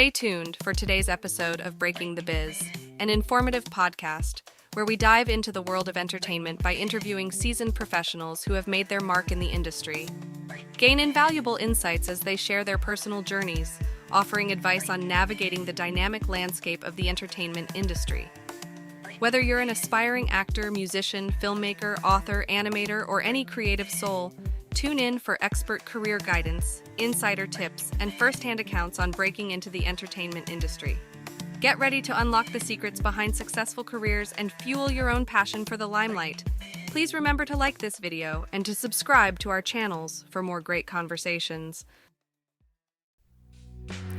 Stay tuned for today's episode of Breaking the Biz, an informative podcast where we dive into the world of entertainment by interviewing seasoned professionals who have made their mark in the industry. Gain invaluable insights as they share their personal journeys, offering advice on navigating the dynamic landscape of the entertainment industry. Whether you're an aspiring actor, musician, filmmaker, author, animator, or any creative soul, tune in for expert career guidance, insider tips, and first-hand accounts on breaking into the entertainment industry. Get ready to unlock the secrets behind successful careers and fuel your own passion for the limelight. Please remember to like this video and to subscribe to our channels for more great conversations.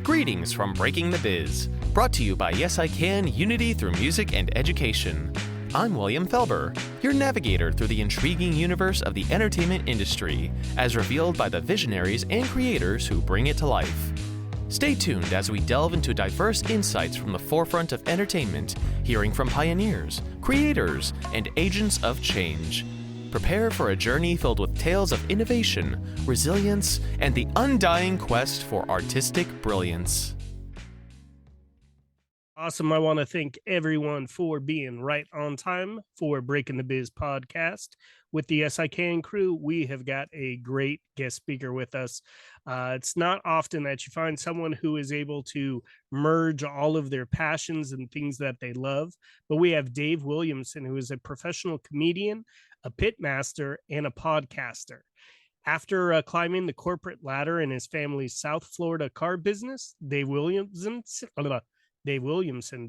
Greetings from Breaking the Biz, brought to you by Yes I Can Unity Through Music and Education. I'm William Felber, your navigator through the intriguing universe of the entertainment industry, as revealed by the visionaries and creators who bring it to life. Stay tuned as we delve into diverse insights from the forefront of entertainment, hearing from pioneers, creators, and agents of change. Prepare for a journey filled with tales of innovation, resilience, and the undying quest for artistic brilliance. Awesome. I want to thank everyone for being right on time for Breaking the Biz podcast. With the Yes I Can crew, we have got a great guest speaker with us. It's not often that you find someone who is able to merge all of their passions and things that they love, but we have Dave Williamson, who is a professional comedian, a pit master, and a podcaster. After climbing the corporate ladder in his family's South Florida car business, Dave Williamson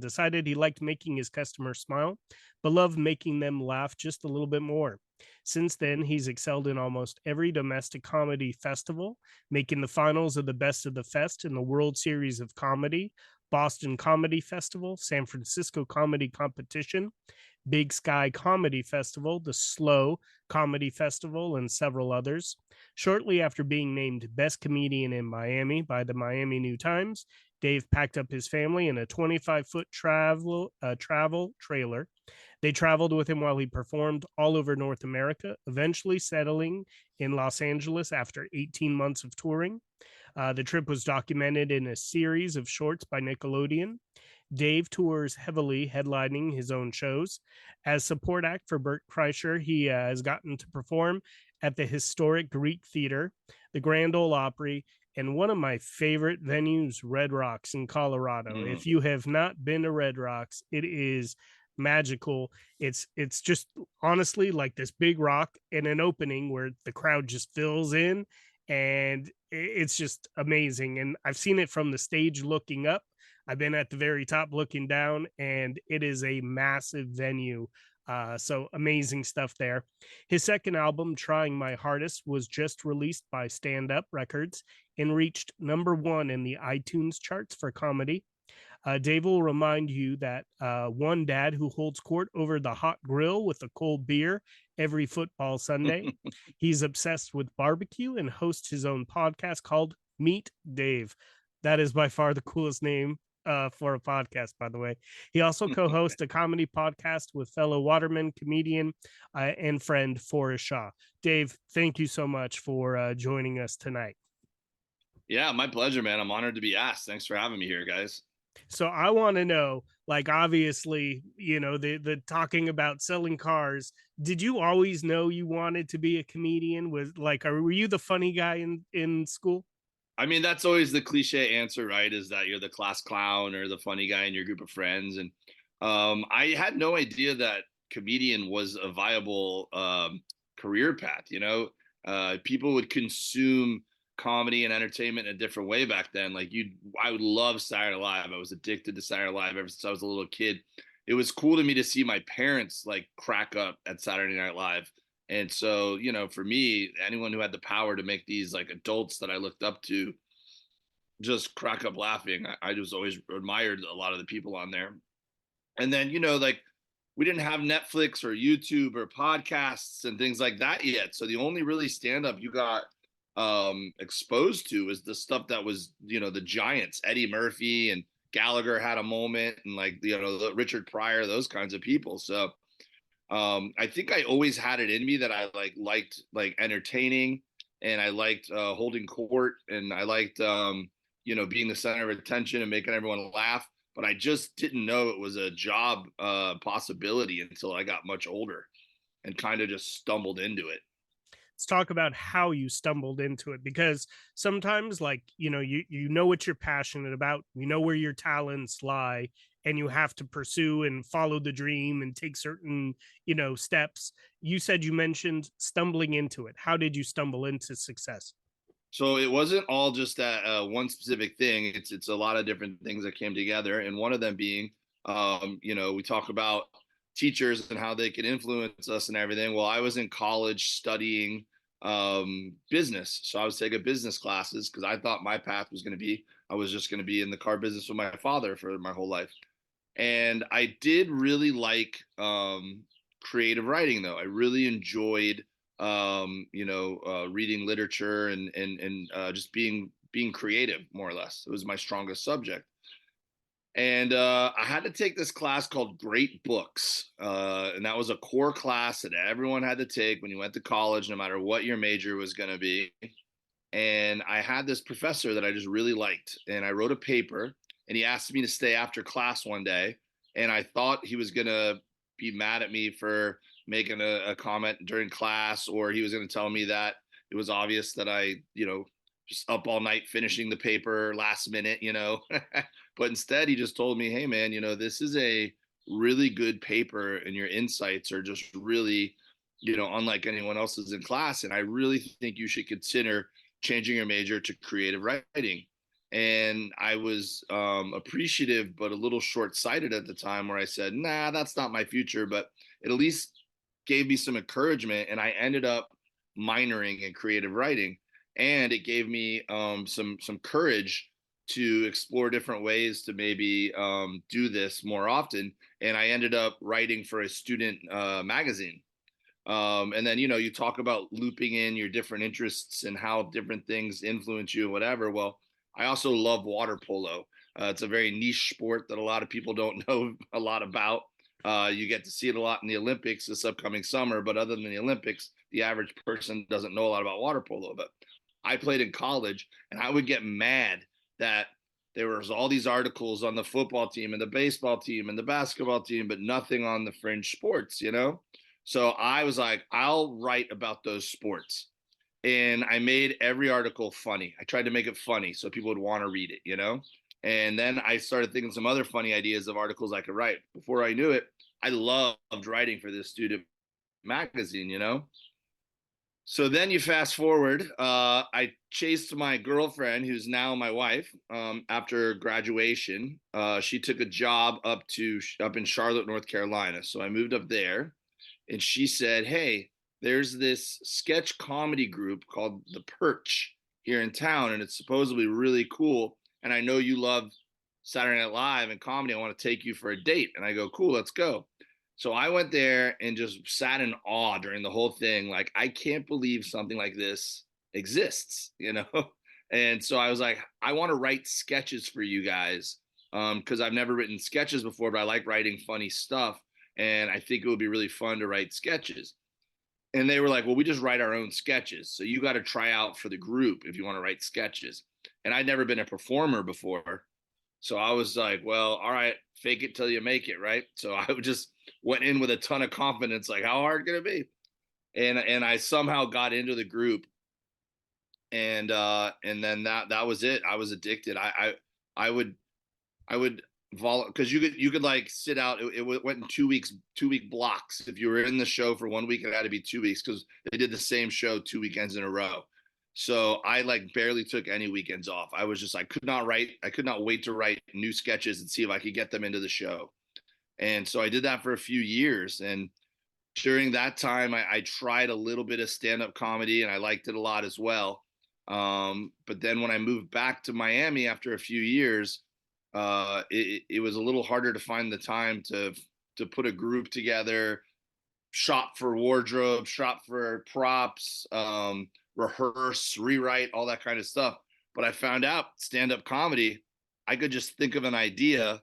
decided he liked making his customers smile, but loved making them laugh just a little bit more. Since then, he's excelled in almost every domestic comedy festival, making the finals of the Best of the Fest in the World Series of Comedy, Boston Comedy Festival, San Francisco Comedy Competition, Big Sky Comedy Festival, the SLO Comedy Festival, and several others. Shortly after being named Best Comedian in Miami by the Miami New Times, Dave packed up his family in a 25-foot travel trailer. They traveled with him while he performed all over North America, eventually settling in Los Angeles after 18 months of touring. The trip was documented in a series of shorts by Nickelodeon. Dave tours heavily, headlining his own shows. As support act for Bert Kreischer, he has gotten to perform at the historic Greek Theater, the Grand Ole Opry, and one of my favorite venues, Red Rocks in Colorado. If you have not been to Red Rocks, it is magical. It's just honestly like this big rock and an opening where the crowd just fills in, and it's just amazing. And I've seen it from the stage looking up. I've been at the very top looking down, and it is a massive venue. So amazing stuff there. His second album, Trying My Hardest, was just released by Stand Up Records and reached #1 in the iTunes charts for comedy. Dave will remind you that one dad who holds court over the hot grill with a cold beer every football Sunday. He's obsessed with barbecue and hosts his own podcast called Meet Dave. That is by far the coolest name for a podcast, by the way. He also co-hosts a comedy podcast with fellow Waterman comedian and friend Forrest Shaw. Dave, thank you so much for joining us tonight. Yeah, my pleasure, man. I'm honored to be asked. Thanks for having me here, guys. So I want to know, like, obviously, you know, the talking about selling cars. Did you always know you wanted to be a comedian? Were you the funny guy in school? I mean, that's always the cliche answer, right? Is that you're the class clown or the funny guy in your group of friends. And I had no idea that comedian was a viable career path. You know, people would consume comedy and entertainment in a different way back then. I would love Saturday Night Live. I was addicted to Saturday Night Live ever since I was a little kid. It was cool to me to see my parents like crack up at Saturday Night Live. And so, you know, for me, anyone who had the power to make these like adults that I looked up to just crack up laughing, I just always admired a lot of the people on there. And then, you know, like we didn't have Netflix or YouTube or podcasts and things like that yet. So the only really stand-up you got exposed to is the stuff that was, you know, the giants. Eddie Murphy and Gallagher had a moment, and like, you know, Richard Pryor, those kinds of people. So I think I always had it in me that I liked entertaining, and I liked holding court, and I liked being the center of attention and making everyone laugh. But I just didn't know it was a job possibility until I got much older and kind of just stumbled into it. Let's talk about how you stumbled into it, because sometimes, like, you know what you're passionate about, you know where your talents lie, and you have to pursue and follow the dream and take certain steps. You mentioned stumbling into it. How did you stumble into success? So it wasn't all just that one specific thing. It's a lot of different things that came together, and one of them being, we talk about teachers and how they can influence us and everything. Well, I was in college studying business, so I was taking business classes because I thought my path was going to be I was just going to be in the car business with my father for my whole life, and I did really like creative writing, though. I really enjoyed reading literature and just being creative, more or less. It was my strongest subject. And I had to take this class called Great Books. And that was a core class that everyone had to take when you went to college, no matter what your major was going to be. And I had this professor that I just really liked. And I wrote a paper, and he asked me to stay after class one day. And I thought he was going to be mad at me for making a comment during class, or he was going to tell me that it was obvious that I, just up all night finishing the paper last minute, But instead, he just told me, hey, man, this is a really good paper, and your insights are just really, unlike anyone else's in class. And I really think you should consider changing your major to creative writing. And I was appreciative, but a little short-sighted at the time, where I said, nah, that's not my future. But it at least gave me some encouragement, and I ended up minoring in creative writing. And it gave me some courage to explore different ways to maybe do this more often. And I ended up writing for a student magazine. And then, you talk about looping in your different interests and how different things influence you and whatever. Well, I also love water polo. It's a very niche sport that a lot of people don't know a lot about. You get to see it a lot in the Olympics this upcoming summer, but other than the Olympics, the average person doesn't know a lot about water polo. But I played in college, and I would get mad that there was all these articles on the football team and the baseball team and the basketball team, but nothing on the fringe sports, So I was like, I'll write about those sports. And I made every article funny. I tried to make it funny so people would want to read it. And then I started thinking some other funny ideas of articles I could write. Before I knew it, I loved writing for this student magazine. So then you fast forward, I chased my girlfriend, who's now my wife, after graduation. She took a job up in Charlotte, North Carolina. So I moved up there, and she said, hey, there's this sketch comedy group called The Perch here in town, and it's supposedly really cool. And I know you love Saturday Night Live and comedy. I want to take you for a date. And I go, cool, let's go. So I went there and just sat in awe during the whole thing. Like, I can't believe something like this exists, And so I was like, I want to write sketches for you guys, because I've never written sketches before, but I like writing funny stuff. And I think it would be really fun to write sketches. And they were like, well, we just write our own sketches. So you got to try out for the group if you want to write sketches. And I'd never been a performer before. So I was like, well, all right, fake it till you make it, right? So I just went in with a ton of confidence, like, how hard can it be? And I somehow got into the group. And then that was it. I was addicted. I would because you could like sit out. It went in 2-week blocks. If you were in the show for 1 week, it had to be 2 weeks, because they did the same show 2 weekends in a row. So I like barely took any weekends off. I could not wait to write new sketches and see if I could get them into the show. And so I did that for a few years. And during that time, I tried a little bit of stand-up comedy, and I liked it a lot as well. But then when I moved back to Miami after a few years, it was a little harder to find the time to put a group together, shop for wardrobe, shop for props, rehearse, rewrite, all that kind of stuff. But I found out stand-up comedy, I could just think of an idea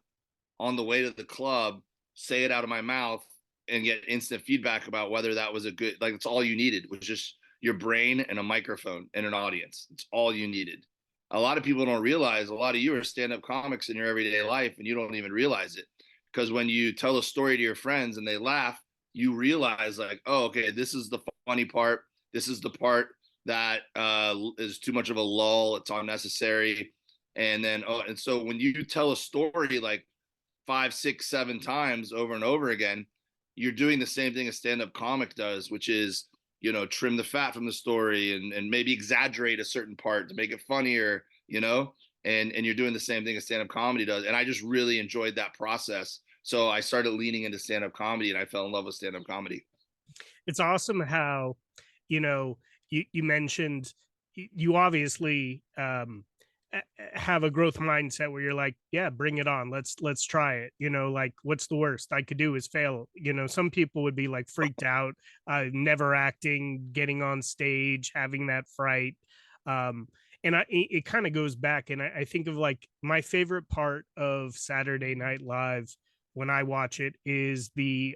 on the way to the club, say it out of my mouth, and get instant feedback about whether that was a good, like, it's all you needed was just your brain and a microphone and an audience. It's all you needed. a lot of people don't realize a lot of you are stand-up comics in your everyday life and you don't even realize it. Because when you tell a story to your friends and they laugh, you realize like, oh, okay, this is the funny part. This is the part that is too much of a lull. It's unnecessary. And then, and so when you tell a story like 5, 6, 7 times over and over again, you're doing the same thing a stand-up comic does, which is, trim the fat from the story and maybe exaggerate a certain part to make it funnier, and you're doing the same thing a stand-up comedy does. And I just really enjoyed that process. So I started leaning into stand-up comedy and I fell in love with stand-up comedy. It's awesome how, you mentioned you obviously have a growth mindset where you're like, yeah, bring it on. Let's try it. Like, what's the worst I could do is fail. Some people would be like freaked out, never acting, getting on stage, having that fright. And it kind of goes back. And I think of like my favorite part of Saturday Night Live when I watch it is the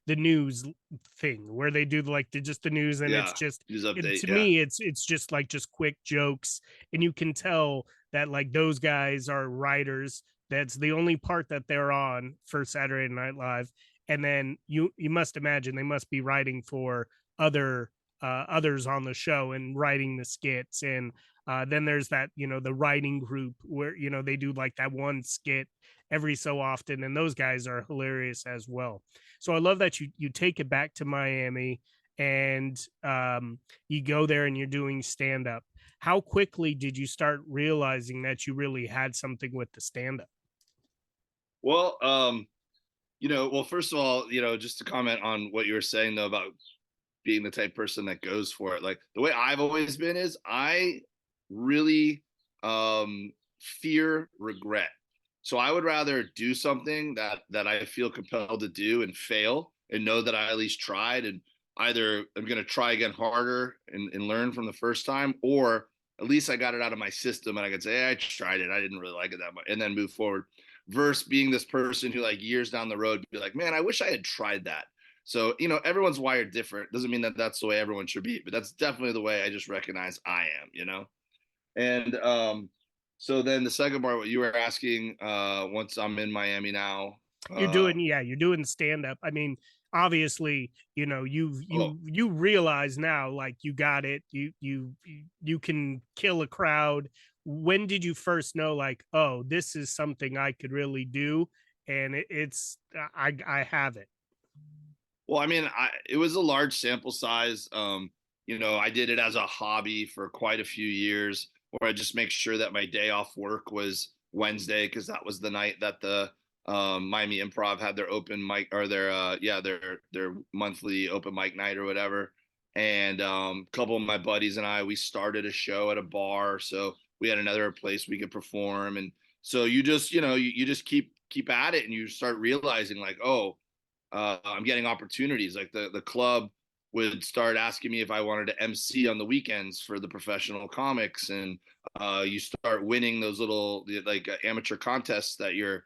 news thing where they do like just the news, and it's just me it's just like just quick jokes, and you can tell that like those guys are writers. That's the only part that they're on for Saturday Night Live, and then you must imagine they must be writing for others on the show and writing the skits, and then there's that the writing group where they do like that one skit every so often, and those guys are hilarious as well. So I love that you take it back to Miami, and you go there and you're doing stand up. How quickly did you start realizing that you really had something with the stand up? Well, first of all, just to comment on what you were saying though about being the type person that goes for it, like the way I've always been is I really fear regret. So I would rather do something that I feel compelled to do and fail and know that I at least tried, and either I'm going to try again harder and learn from the first time, or at least I got it out of my system and I could say, hey, I tried it. I didn't really like it that much, and then move forward, versus being this person who like years down the road be like, man, I wish I had tried that. So, everyone's wired different. Doesn't mean that that's the way everyone should be, but that's definitely the way I just recognize I am, and so then the second part, what you were asking, once I'm in Miami now, you're doing stand up. I mean, obviously, you realize now, like you got it. You can kill a crowd. When did you first know, like, oh, this is something I could really do, and I have it? Well, I mean, it was a large sample size. I did it as a hobby for quite a few years, where I just make sure that my day off work was Wednesday, because that was the night that the Miami Improv had their open mic, or their monthly open mic night or whatever. And a couple of my buddies and we started a show at a bar, so we had another place we could perform. And so you just you just keep at it, and you start realizing like, oh, I'm getting opportunities. Like the club would start asking me if I wanted to MC on the weekends for the professional comics, and you start winning those little like amateur contests that you're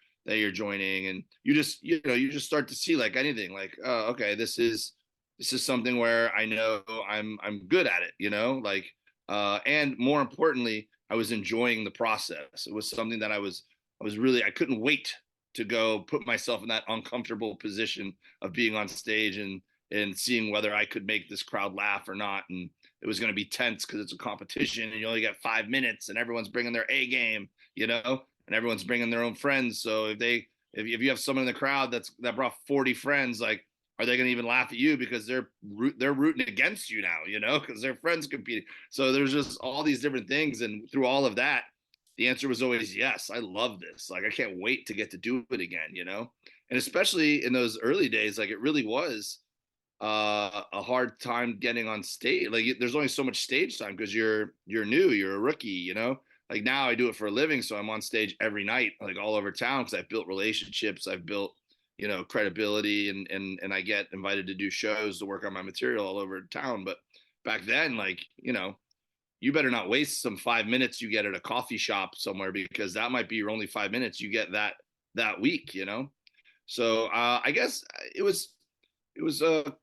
joining, and you just start to see like anything, like, oh, okay, this is something where I know I'm good at it, like, and more importantly, I was enjoying the process. It was something that I couldn't wait to go put myself in that uncomfortable position of being on stage and seeing whether I could make this crowd laugh or not. And it was going to be tense because it's a competition and you only got 5 minutes and everyone's bringing their A game, and everyone's bringing their own friends. So if you have someone in the crowd that brought 40 friends, like, are they going to even laugh at you because they're rooting against you now, because their friends competing. So there's just all these different things. And through all of that, the answer was always yes. I love this. Like, I can't wait to get to do it again, and especially in those early days, like it really was a hard time getting on stage. Like there's only so much stage time because you're new, you're a rookie, like now I do it for a living. So I'm on stage every night, like all over town, because I've built relationships, I've built, credibility, and I get invited to do shows to work on my material all over town. But back then, like, you better not waste some 5 minutes you get at a coffee shop somewhere, because that might be your only 5 minutes you get that week, So I guess it was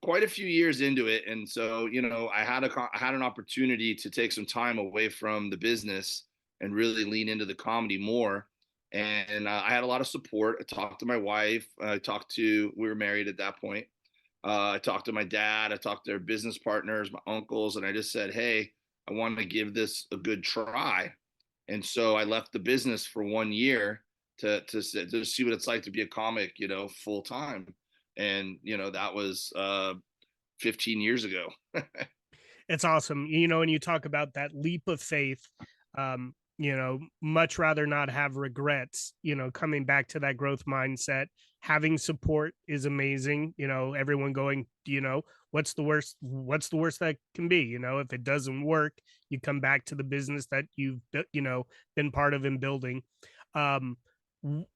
quite a few years into it. And so, I had an opportunity to take some time away from the business and really lean into the comedy more. And I had a lot of support. I talked to my wife. We were married at that point. I talked to my dad. I talked to their business partners, my uncles, and I just said, hey, I want to give this a good try. And so I left the business for 1 year to see what it's like to be a comic, full time. And, that was 15 years ago. It's awesome. And you talk about that leap of faith, much rather not have regrets, coming back to that growth mindset. Having support is amazing. Everyone going, what's the worst that can be? If it doesn't work, you come back to the business that you've, been part of in building.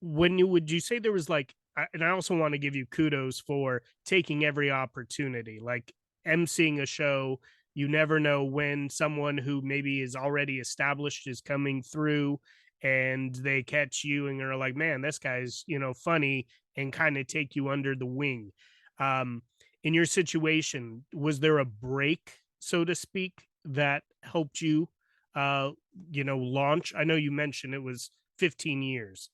Would you say there was like, and I also want to give you kudos for taking every opportunity, like emceeing a show. You never know when someone who maybe is already established is coming through and they catch you and are like, man, this guy's, funny, and kind of take you under the wing. In your situation, was there a break, so to speak, that helped you, launch? I know you mentioned it was 15 years.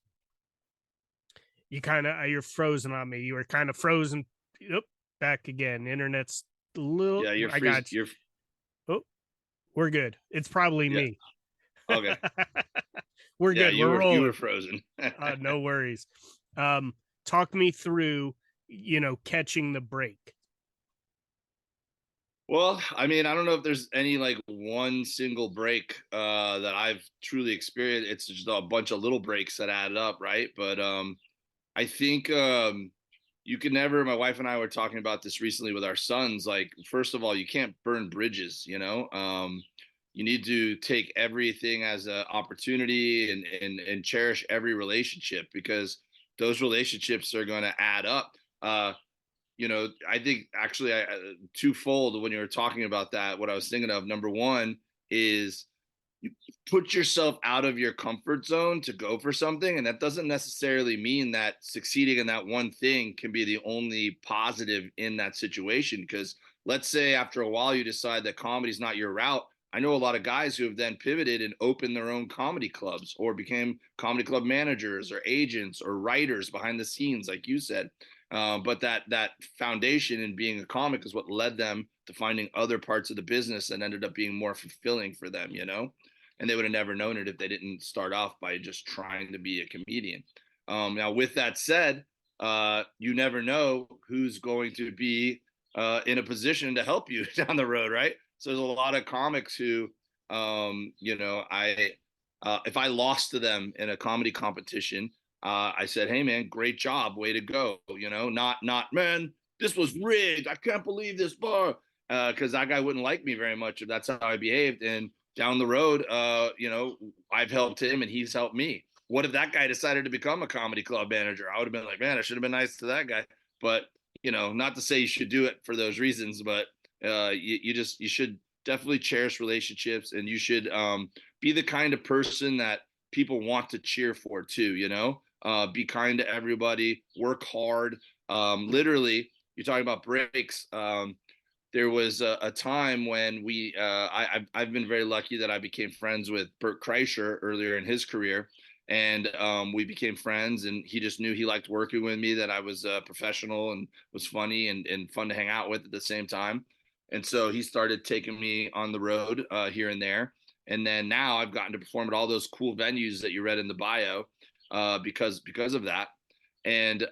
You're frozen on me. You were kind of frozen. Oop, back again. Internet's a little. Yeah, I got you. We're good. It's probably me. Okay. We're good. We're rolling. You were frozen. No worries. Talk me through, catching the break. Well, I mean, I don't know if there's any like one single break that I've truly experienced. It's just a bunch of little breaks that added up, right? But I think you can never, my wife and I were talking about this recently with our sons. Like, first of all, you can't burn bridges, you need to take everything as an opportunity and cherish every relationship, because those relationships are going to add up. I think actually twofold when you were talking about that, what I was thinking of, number one is you put yourself out of your comfort zone to go for something. And that doesn't necessarily mean that succeeding in that one thing can be the only positive in that situation. Because let's say after a while you decide that comedy is not your route. I know a lot of guys who have then pivoted and opened their own comedy clubs or became comedy club managers or agents or writers behind the scenes, like you said. But that foundation in being a comic is what led them to finding other parts of the business and ended up being more fulfilling for them, and they would have never known it if they didn't start off by just trying to be a comedian. Now, with that said, you never know who's going to be in a position to help you down the road, right? So there's a lot of comics who, if I lost to them in a comedy competition, I said, hey, man, great job. Way to go. Not, man, this was rigged. I can't believe this bar. Because that guy wouldn't like me very much if that's how I behaved. And down the road, I've helped him and he's helped me. What if that guy decided to become a comedy club manager? I would have been like, man, I should have been nice to that guy. But, not to say you should do it for those reasons, but you should definitely cherish relationships, and you should be the kind of person that people want to cheer for too, be kind to everybody, work hard. Literally, you're talking about breaks. There was a time when I've been very lucky that I became friends with Bert Kreischer earlier in his career. And we became friends, and he just knew he liked working with me, that I was professional and was funny and fun to hang out with at the same time. And so he started taking me on the road here and there. And then now I've gotten to perform at all those cool venues that you read in the bio because of that. And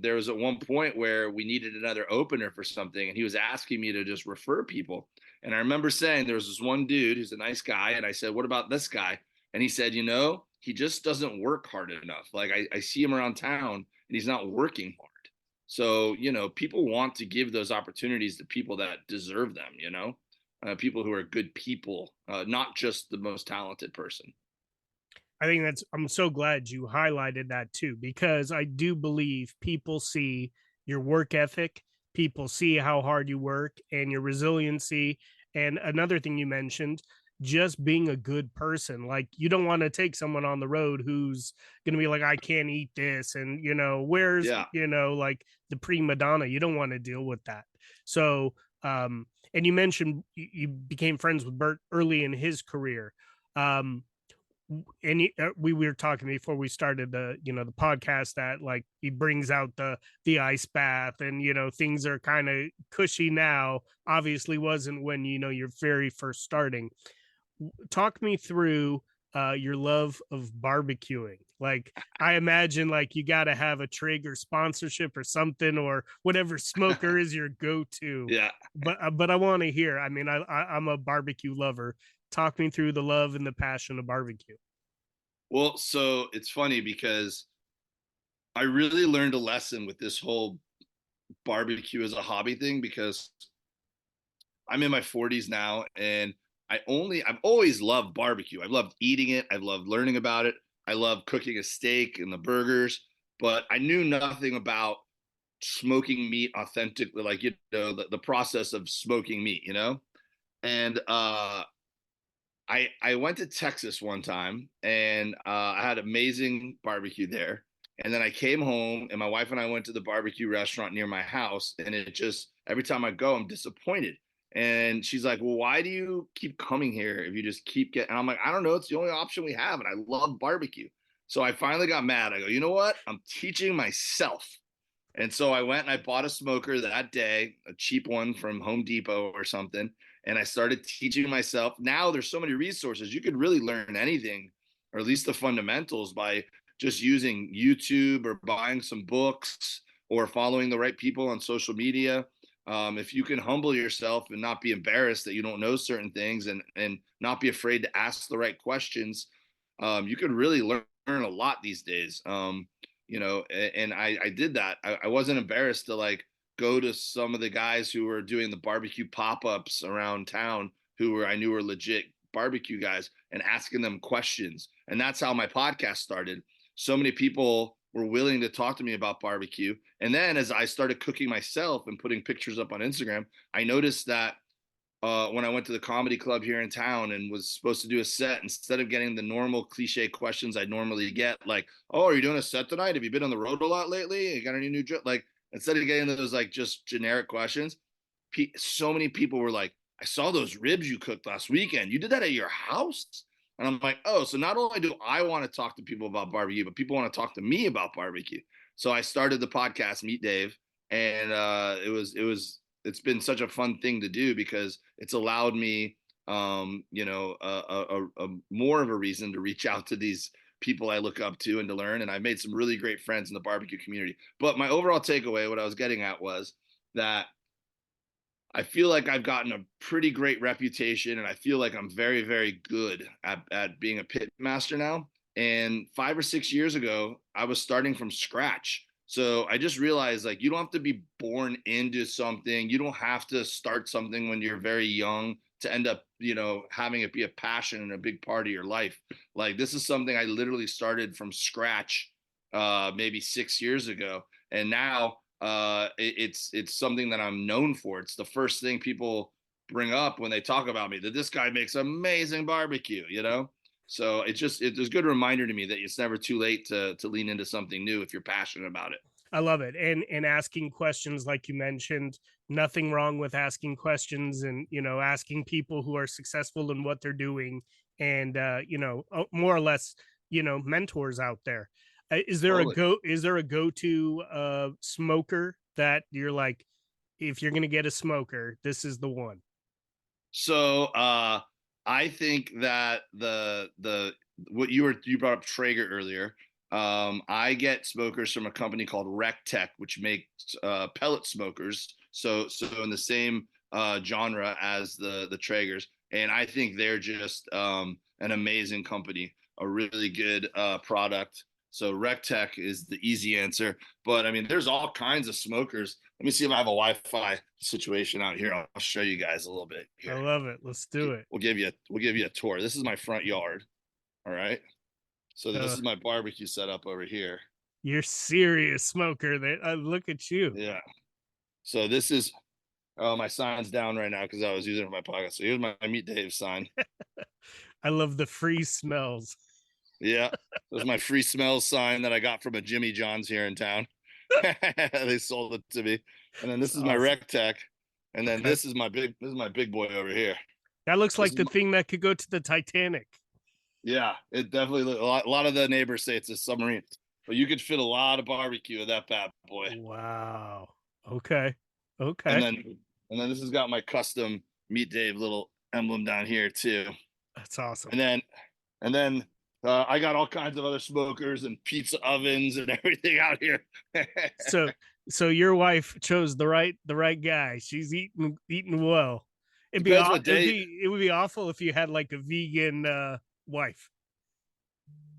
there was at one point where we needed another opener for something, and he was asking me to just refer people. And I remember saying there was this one dude who's a nice guy, and I said, what about this guy? And he said, he just doesn't work hard enough. Like I see him around town and he's not working hard. So, people want to give those opportunities to people that deserve them, people who are good people, not just the most talented person. I think I'm so glad you highlighted that too, because I do believe people see your work ethic, people see how hard you work and your resiliency. And another thing you mentioned, just being a good person. Like, you don't want to take someone on the road who's going to be like, I can't eat this. And, where's, like the prima donna, you don't want to deal with that. So, and you mentioned you became friends with Bert early in his career. and we were talking before we started the the podcast that like he brings out the ice bath, and things are kind of cushy now. Obviously wasn't when you're very first starting. Talk me through your love of barbecuing. Like, I imagine like you got to have a Traeger sponsorship or something, or whatever smoker is your go-to. Yeah. But I want to hear. I mean, I'm a barbecue lover. Talk me through the love and the passion of barbecue. Well, so it's funny because I really learned a lesson with this whole barbecue as a hobby thing, because I'm in my 40s now, and I've always loved barbecue. I've loved eating it. I've loved learning about it. I love cooking a steak and the burgers, but I knew nothing about smoking meat authentically, like, the process of smoking meat, And I went to Texas one time, and I had amazing barbecue there. And then I came home, and my wife and I went to the barbecue restaurant near my house, and it just, every time I go, I'm disappointed. And she's like, "Well, why do you keep coming here if you just keep getting?" And I'm like, "I don't know. It's the only option we have, and I love barbecue." So I finally got mad. I go, "You know what? I'm teaching myself." And so I went and I bought a smoker that day, a cheap one from Home Depot or something. And I started teaching myself. Now there's so many resources. You could really learn anything, or at least the fundamentals, by just using YouTube or buying some books or following the right people on social media. If you can humble yourself and not be embarrassed that you don't know certain things, and not be afraid to ask the right questions, you could really learn a lot these days. And I did that. I wasn't embarrassed to like go to some of the guys who were doing the barbecue pop-ups around town, I knew were legit barbecue guys, and asking them questions. And that's how my podcast started. So many people were willing to talk to me about barbecue. And then as I started cooking myself and putting pictures up on Instagram, I noticed that when I went to the comedy club here in town and was supposed to do a set, instead of getting the normal cliche questions I'd normally get, like, "Oh, are you doing a set tonight? Have you been on the road a lot lately? You got any new joke?" Like, instead of getting those like just generic questions, so many people were like, "I saw those ribs you cooked last weekend. You did that at your house?" And I'm like, "Oh, so not only do I want to talk to people about barbecue, but people want to talk to me about barbecue." So I started the podcast Meet Dave, and it's been such a fun thing to do, because it's allowed me a more of a reason to reach out to these people I look up to and to learn. And I made some really great friends in the barbecue community. But my overall takeaway, what I was getting at, was that I feel like I've gotten a pretty great reputation, and I feel like I'm very, very good at being a pit master now. And 5 or 6 years ago, I was starting from scratch. So I just realized, like, you don't have to be born into something. You don't have to start something when you're very young to end up, having it be a passion and a big part of your life. Like, this is something I literally started from scratch, maybe 6 years ago. And now it's something that I'm known for. It's the first thing people bring up when they talk about me, that this guy makes amazing barbecue, So it's a good reminder to me that it's never too late to lean into something new if you're passionate about it. I love it. And asking questions, like you mentioned, nothing wrong with asking questions, and asking people who are successful in what they're doing, and more or less, mentors out there. Is there a go-to smoker that you're like, if you're gonna get a smoker, this is the one? So I think that what you brought up Traeger earlier. I get smokers from a company called Tech, which makes pellet smokers. So in the same genre as the Traegers, and I think they're just an amazing company, a really good product. So Tech is the easy answer, but I mean, there's all kinds of smokers. Let me see if I have a Wi-Fi situation out here. I'll show you guys a little bit here. I love it. Let's do it. We'll give you a tour. This is my front yard. All right. So this is my barbecue setup over here. You're serious smoker. Look at you. Yeah. So this is, my sign's down right now because I was using it for my pocket. So here's my Meet Dave sign. I love the free smells. Yeah. There's my free smells sign that I got from a Jimmy John's here in town. They sold it to me. And then this is my Tech. And then this is my big boy over here. That looks like the thing that could go to the Titanic. Yeah, it definitely a lot of the neighbors say it's a submarine, but you could fit a lot of barbecue in that bad boy. Wow. Okay. And Okay. then this has got my custom Meet Dave little emblem down here too. That's awesome. And then I got all kinds of other smokers and pizza ovens and everything out here. So so your wife chose the right guy. She's eating well. Depends what day. It would be awful if you had like a vegan wife.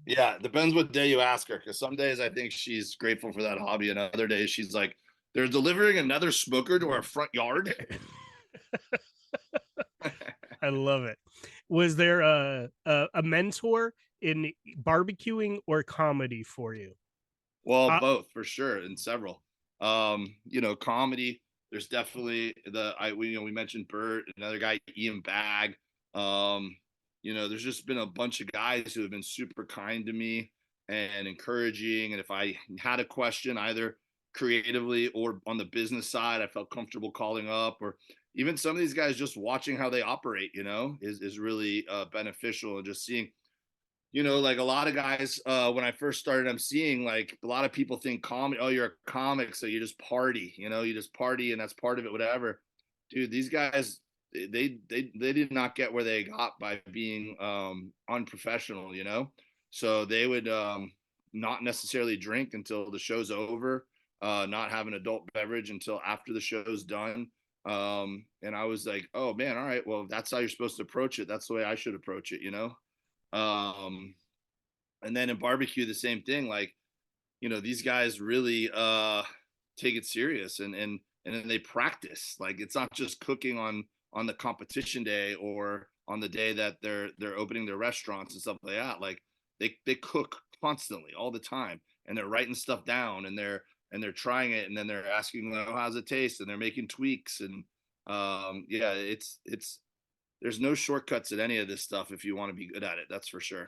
Yeah, depends what day you ask her. Because some days I think she's grateful for that hobby, and other days she's like, "They're delivering another smoker to our front yard." I love it. Was there a mentor in barbecuing or comedy for you? Well, Uh, both for sure, and several. Comedy. There's definitely we mentioned Bert, another guy, Ian Bag. There's just been a bunch of guys who have been super kind to me and encouraging. And if I had a question, either creatively or on the business side, I felt comfortable calling up, or even some of these guys just watching how they operate, is really beneficial. And just seeing, like a lot of guys, when I first started, I'm seeing like a lot of people think comedy, oh, you're a comic, so you just party, you just party and that's part of it, whatever. Dude, these guys, they did not get where they got by being unprofessional, So they would not necessarily drink until the show's over, not have an adult beverage until after the show's done. And I was like, oh man, all right, well, if that's how you're supposed to approach it, that's the way I should approach it, um, and then in barbecue, the same thing. Like, these guys really take it serious, and then they practice. Like, it's not just cooking on the competition day or on the day that they're opening their restaurants and stuff like that. Like, they cook constantly all the time, and they're writing stuff down, and they're trying it, and then they're asking, oh, how's it taste, and they're making tweaks. And yeah, it's there's no shortcuts at any of this stuff if you want to be good at it. That's for sure.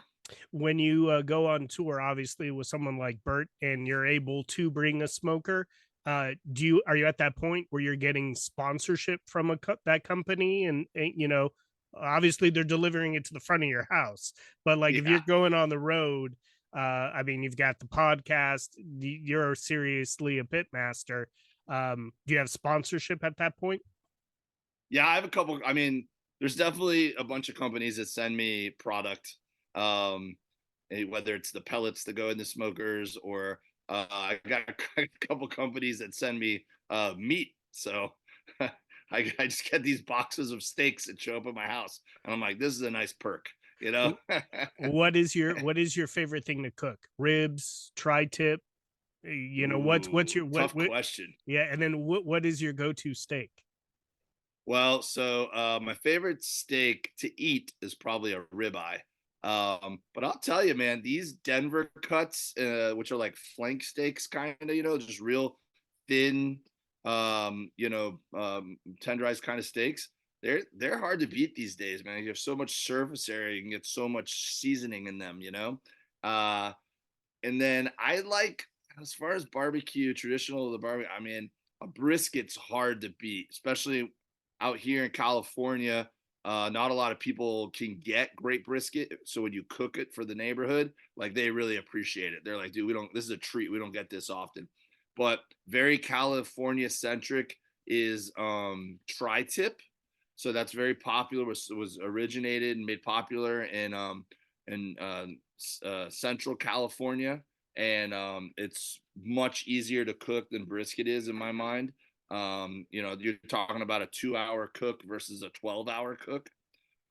When you go on tour, obviously with someone like Bert, and you're able to bring a smoker, are you at that point where you're getting sponsorship from that company, and obviously they're delivering it to the front of your house, but like if you're Yeah. going on the road, I mean, you've got the podcast, you're seriously a pit master. Do you have sponsorship at that point? Yeah, I have a couple. I mean, there's definitely a bunch of companies that send me product, um, whether it's the pellets that go in the smokers, or I got a couple companies that send me meat. So I just get these boxes of steaks that show up at my house, and I'm like, this is a nice perk, you know. What is your favorite thing to cook? Ribs, tri-tip? What's your Ooh, tough question. yeah, and then what is your go-to steak? Well, so my favorite steak to eat is probably a ribeye. But I'll tell you, man, these Denver cuts, which are like flank steaks, kind of, just real thin, tenderized kind of steaks. They're hard to beat these days, man. You have so much surface area, you can get so much seasoning in them. Uh, and then I like, as far as barbecue, traditional the barbecue. I mean, a brisket's hard to beat, especially out here in California. Not a lot of people can get great brisket. So when you cook it for the neighborhood, like they really appreciate it. They're like, dude, this is a treat. We don't get this often. But very California centric is tri-tip. So that's very popular. Was originated and made popular in Central California, and it's much easier to cook than brisket is in my mind. You're talking about a 2-hour cook versus a 12-hour cook.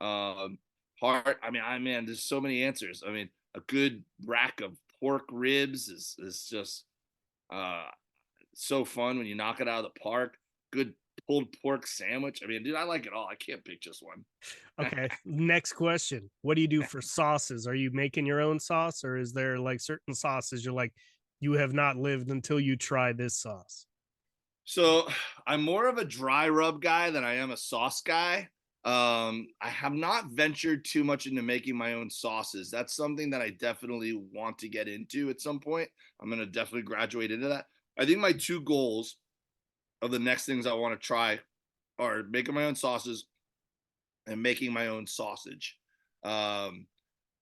Hard. I mean, man, there's so many answers. I mean, a good rack of pork ribs is just uh, so fun when you knock it out of the park. Good pulled pork sandwich. I mean, dude, I like it all. I can't pick just one. Okay, next question. What do you do for sauces? Are you making your own sauce, or is there like certain sauces you're like, you have not lived until you try this sauce? So I'm more of a dry rub guy than I am a sauce guy. I have not ventured too much into making my own sauces. That's something that I definitely want to get into at some point. I'm going to definitely graduate into that. I think my two goals of the next things I want to try are making my own sauces and making my own sausage. Um,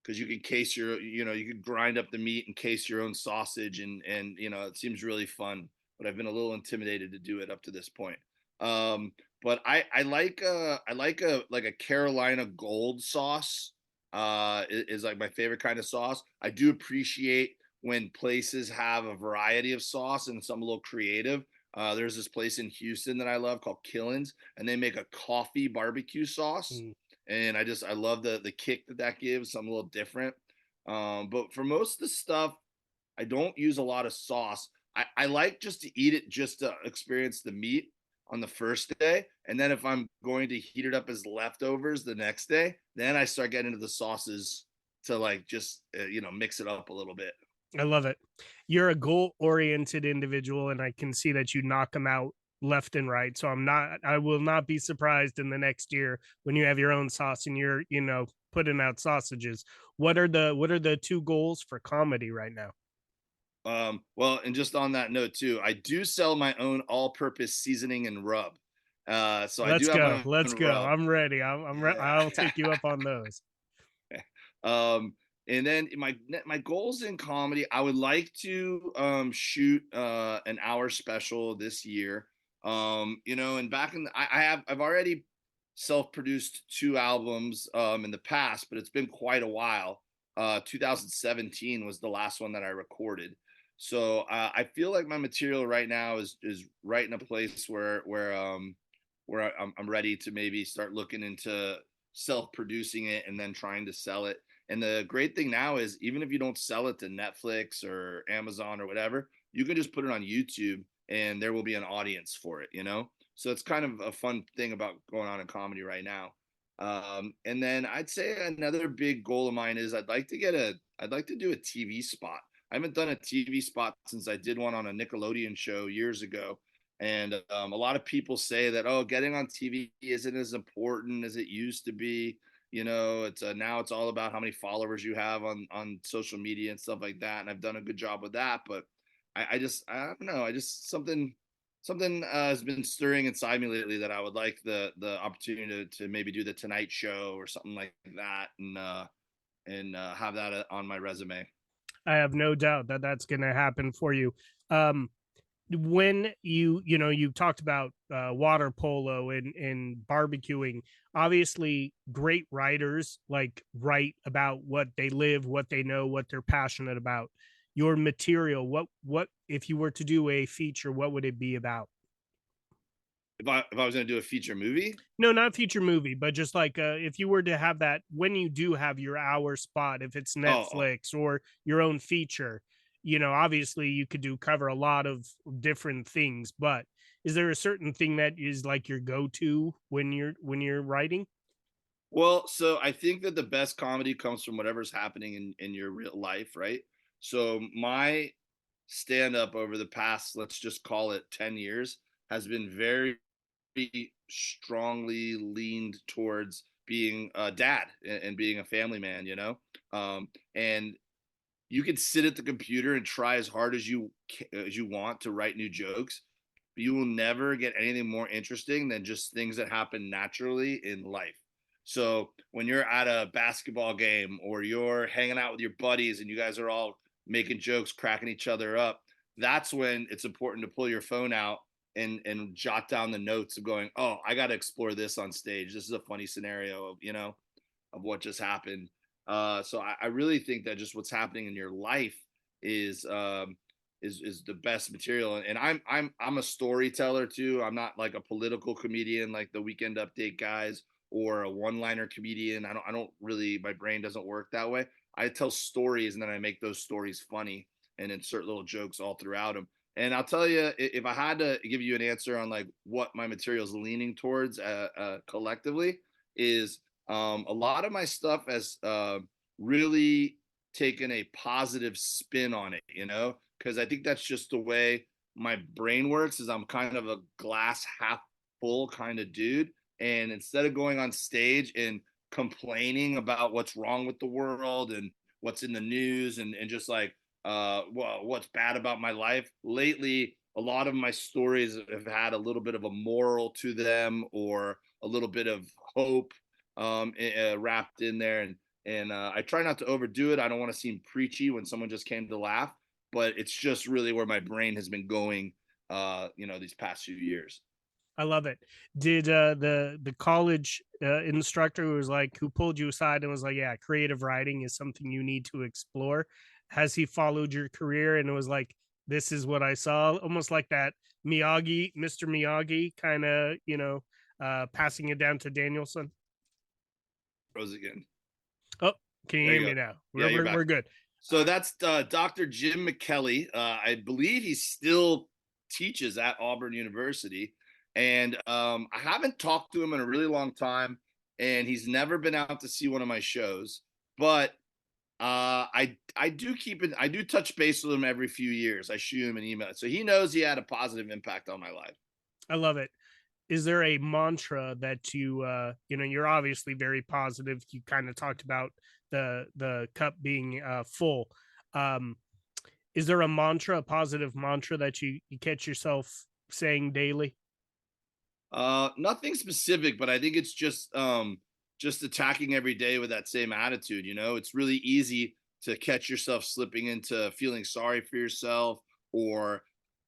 because you can case your, you can grind up the meat and case your own sausage, and it seems really fun. But I've been a little intimidated to do it up to this point. But I like a like a Carolina Gold sauce. Is like my favorite kind of sauce. I do appreciate when places have a variety of sauce and some a little creative. There's this place in Houston that I love called Killen's, and they make a coffee barbecue sauce, Mm. and I love the kick that gives, something a little different. But for most of the stuff, I don't use a lot of sauce. I like just to eat it, just to experience the meat on the first day, and then if I'm going to heat it up as leftovers the next day, then I start getting into the sauces to like just mix it up a little bit. I love it. You're a goal-oriented individual, and I can see that you knock them out left and right. So I will not be surprised in the next year when you have your own sauce and you're, putting out sausages. What are the two goals for comedy right now? Well, and just on that note too, I do sell my own all-purpose seasoning and rub. So I do Let's have go. my Let's own go. rub. I'm ready. Yeah. I'll take you up on those. um, and then my goals in comedy, I would like to shoot an hour special this year. And back in I've already self-produced 2 albums in the past, but it's been quite a while. 2017 was the last one that I recorded. So I feel like my material right now is right in a place where I'm ready to maybe start looking into self-producing it and then trying to sell it. And the great thing now is, even if you don't sell it to Netflix or Amazon or whatever, you can just put it on YouTube and there will be an audience for it. So it's kind of a fun thing about going on in comedy right now. And then I'd say another big goal of mine is I'd like to do a TV spot. I haven't done a TV spot since I did one on a Nickelodeon show years ago. And a lot of people say that, oh, getting on TV isn't as important as it used to be. It's now it's all about how many followers you have on social media and stuff like that. And I've done a good job with that, but I don't know. I just something has been stirring inside me lately that I would like the opportunity to maybe do the Tonight Show or something like that, and have that on my resume. I have no doubt that that's going to happen for you. Um, when you talked about water polo and barbecuing, obviously great writers like write about what they live, what they know, what they're passionate about. Your material, what if you were to do a feature, what would it be about? If I was going to do a feature movie. No, not feature movie, but just like if you were to have that, when you do have your hour spot, if it's Oh, Netflix or your own feature, obviously you could cover a lot of different things, but is there a certain thing that is like your go-to when you're writing? well, so I think that the best comedy comes from whatever's happening in your real life, right? So my stand up over the past, let's just call it 10 years, has been very strongly leaned towards being a dad and being a family man. And you can sit at the computer and try as hard as you want to write new jokes, but you will never get anything more interesting than just things that happen naturally in life. So when you're at a basketball game or you're hanging out with your buddies and you guys are all making jokes, cracking each other up, that's when it's important to pull your phone out and jot down the notes of going, oh, I got to explore this on stage. This is a funny scenario of what just happened. So I really think that just what's happening in your life is is the best material. And I'm a storyteller too. I'm not like a political comedian like the Weekend Update guys or a one-liner comedian. I don't really, my brain doesn't work that way. I tell stories and then I make those stories funny and insert little jokes all throughout them. And I'll tell you, if I had to give you an answer on like what my material is leaning towards collectively, is a lot of my stuff has really taken a positive spin on it, because I think that's just the way my brain works. Is I'm kind of a glass half full kind of dude, and instead of going on stage and complaining about what's wrong with the world and what's in the news and just like well, what's bad about my life lately, a lot of my stories have had a little bit of a moral to them or a little bit of hope wrapped in there. And And I try not to overdo it. I don't want to seem preachy when someone just came to laugh, but it's just really where my brain has been going, these past few years. I love it. Did the college instructor who pulled you aside and was like, "Yeah, creative writing is something you need to explore"? Has he followed your career and it was like, "This is what I saw," almost like that Miyagi, Mr. Miyagi, kind of, passing it down to Danielson? Rose again. Oh, can you There hear you me go. now? Yeah, you're back. We're good. So that's Dr. Jim McKelly. I believe he still teaches at Auburn University. And I haven't talked to him in a really long time. And he's never been out to see one of my shows. But I do keep it. I do touch base with him every few years. I shoot him an email. So he knows he had a positive impact on my life. I love it. Is there a mantra that you're obviously very positive. You kind of talked about the cup being full. Um, is there a mantra, a positive mantra that you catch yourself saying daily? Nothing specific, but I think it's just attacking every day with that same attitude. It's really easy to catch yourself slipping into feeling sorry for yourself or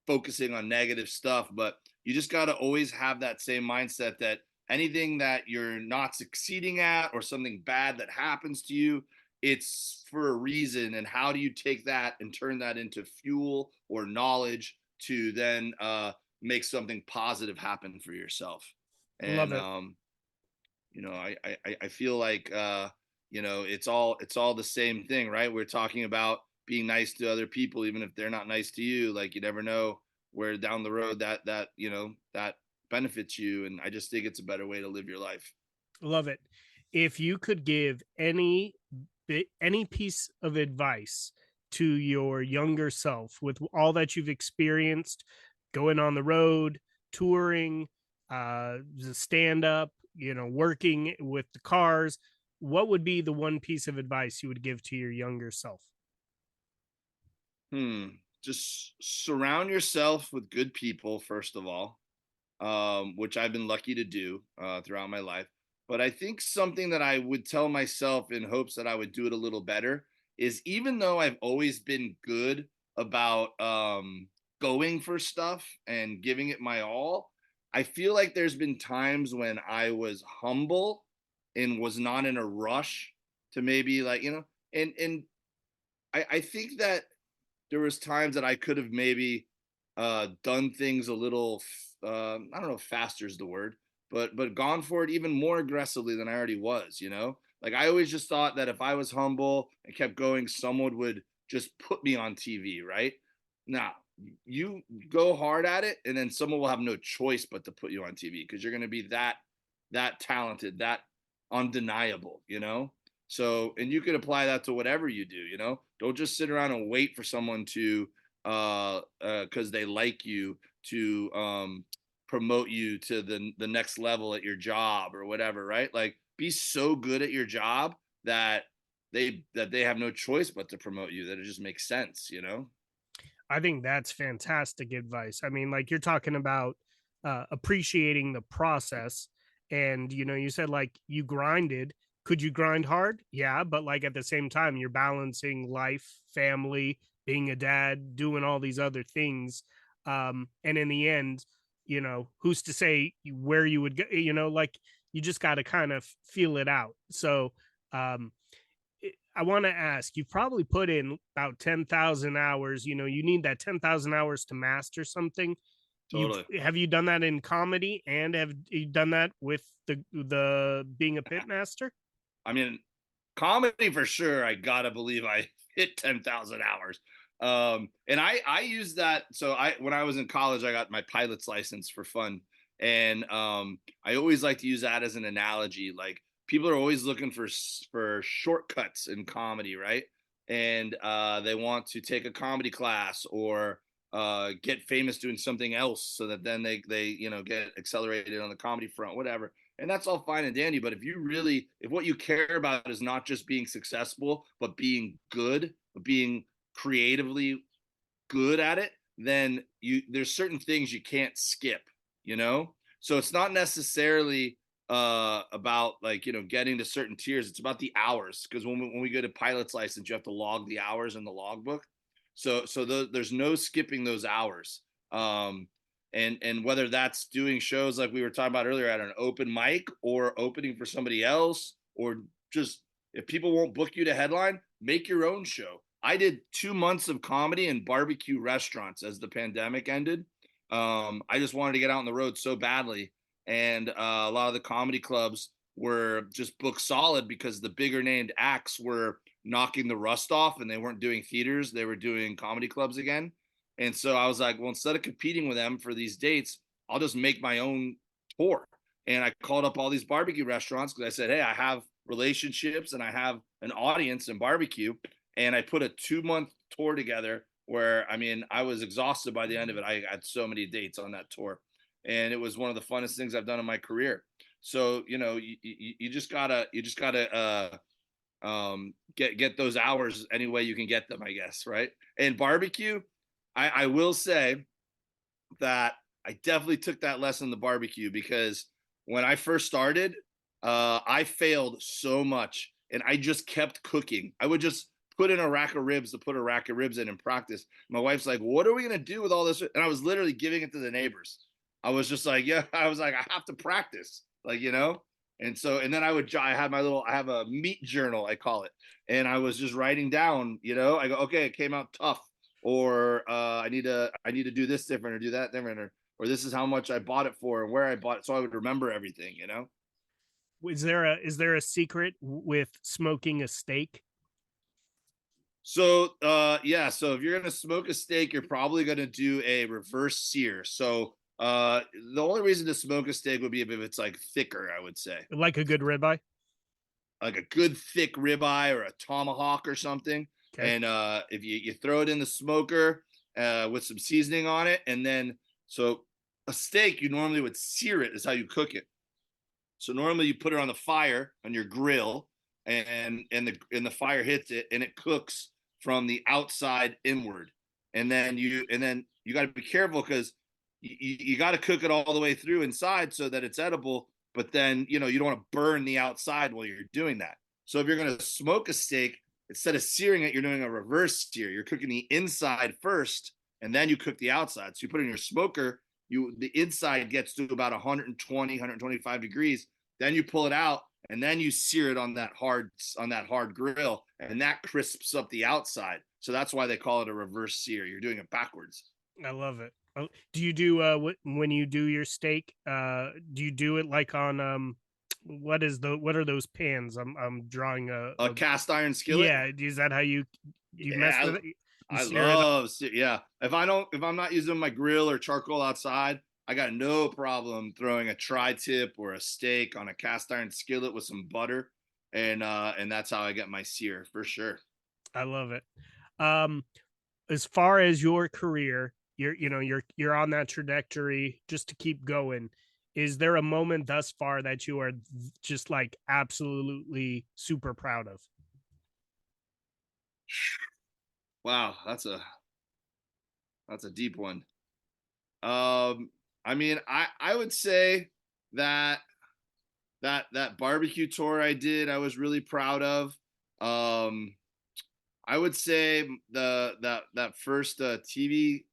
focusing on negative stuff, but you just got to always have that same mindset that anything that you're not succeeding at or something bad that happens to you, it's for a reason. And how do you take that and turn that into fuel or knowledge to then make something positive happen for yourself? Love And it. I feel like it's all the same thing, right? We're talking about being nice to other people, even if they're not nice to you. Like, you never know where down the road that benefits you. And I just think it's a better way to live your life. Love it. If you could give any piece of advice to your younger self with all that you've experienced, going on the road, touring, stand up, working with the cars, what would be the one piece of advice you would give to your younger self? Just surround yourself with good people, first of all, which I've been lucky to do throughout my life. But I think something that I would tell myself in hopes that I would do it a little better is, even though I've always been good about going for stuff and giving it my all, I feel like there's been times when I was humble and was not in a rush to maybe, and I think that there was times that I could have maybe done things a little, I don't know if faster is the word, but gone for it even more aggressively than I already was. Like, I always just thought that if I was humble and kept going, someone would just put me on TV, right? Now, you go hard at it, and then someone will have no choice but to put you on TV because you're going to be that talented, that undeniable. So, and you could apply that to whatever you do. Don't just sit around and wait for someone to because they like you to promote you to the next level at your job or whatever, right? Like, be so good at your job that they have no choice but to promote you, that it just makes sense. I think that's fantastic advice. I mean, like, you're talking about appreciating the process. And, you said like you grinded. Could you grind hard? Yeah. But like at the same time, you're balancing life, family, being a dad, doing all these other things. And in the end, who's to say where you would go, like, you just got to kind of feel it out. So, um, I want to ask, you've probably put in about 10,000 hours. You need that 10,000 hours to master something. Totally. Have you done that in comedy, and have you done that with the being a pit master? I mean, comedy for sure. I gotta believe I hit 10,000 hours. And I use that. So when I was in college, I got my pilot's license for fun. And I always like to use that as an analogy. Like, people are always looking for shortcuts in comedy, right? And they want to take a comedy class or get famous doing something else so that then they get accelerated on the comedy front, whatever. And that's all fine and dandy. But if what you care about is not just being successful, but being good, but being creatively good at it, then there's certain things you can't skip. So it's not necessarily about like, getting to certain tiers. It's about the hours, because when we go to pilot's license, you have to log the hours in the logbook. So there's no skipping those hours. And whether that's doing shows like we were talking about earlier at an open mic, or opening for somebody else, or just, if people won't book you to headline, make your own show. I did 2 months of comedy in barbecue restaurants as the pandemic ended. I just wanted to get out on the road so badly, and a lot of the comedy clubs were just booked solid because the bigger named acts were knocking the rust off, and they weren't doing theaters, they were doing comedy clubs again. And so I was like, well, instead of competing with them for these dates, I'll just make my own tour. And I called up all these barbecue restaurants because I said, hey, I have relationships and I have an audience in barbecue. And I put a 2-month tour together where, I mean, I was exhausted by the end of it. I had so many dates on that tour, and it was one of the funnest things I've done in my career. So, you just gotta get those hours any way you can get them, I guess. Right. And barbecue, I will say that I definitely took that lesson in the barbecue, because when I first started, I failed so much, and I just kept cooking. I would just put in a rack of ribs to put a rack of ribs in and practice. My wife's like, what are we going to do with all this? And I was literally giving it to the neighbors. I was just like, yeah, I was like, I have to practice, like, And so, and then I have a meat journal, I call it. And I was just writing down, I go, okay, it came out tough, or I need to do this different, or do that different, or this is how much I bought it for and where I bought it. So I would remember everything, Is there a secret with smoking a steak? So so if you're gonna smoke a steak, you're probably gonna do a reverse sear. So the only reason to smoke a steak would be if it's like thicker, I would say. Like a good ribeye? Like a good thick ribeye or a tomahawk or something. Okay. And if you throw it in the smoker with some seasoning on it, and then, so a steak, you normally would sear it, is how you cook it. So normally you put it on the fire on your grill, and the fire hits it, and it cooks from the outside inward. And then you got to be careful, because you got to cook it all the way through inside so that it's edible. But then, you don't want to burn the outside while you're doing that. So if you're going to smoke a steak, instead of searing it, you're doing a reverse sear. You're cooking the inside first, and then you cook the outside. So you put it in your smoker, the inside gets to about 120, 125 degrees. Then you pull it out, and then you sear it on that hard grill, and that crisps up the outside. So that's why they call it a reverse sear. You're doing it backwards. I love it. Do you do when you do your steak? Do you do it like on what are those pans? I'm drawing a cast iron skillet. Yeah, is that how you mess with it? I love yeah. If I'm not using my grill or charcoal outside, I got no problem throwing a tri-tip or a steak on a cast iron skillet with some butter, and that's how I get my sear, for sure. I love it. As far as your career, you're on that trajectory just to keep going. Is there a moment thus far that you are just like absolutely super proud of? Wow, that's a deep one. I mean, I would say that barbecue tour I did, I was really proud of. I would say that first TV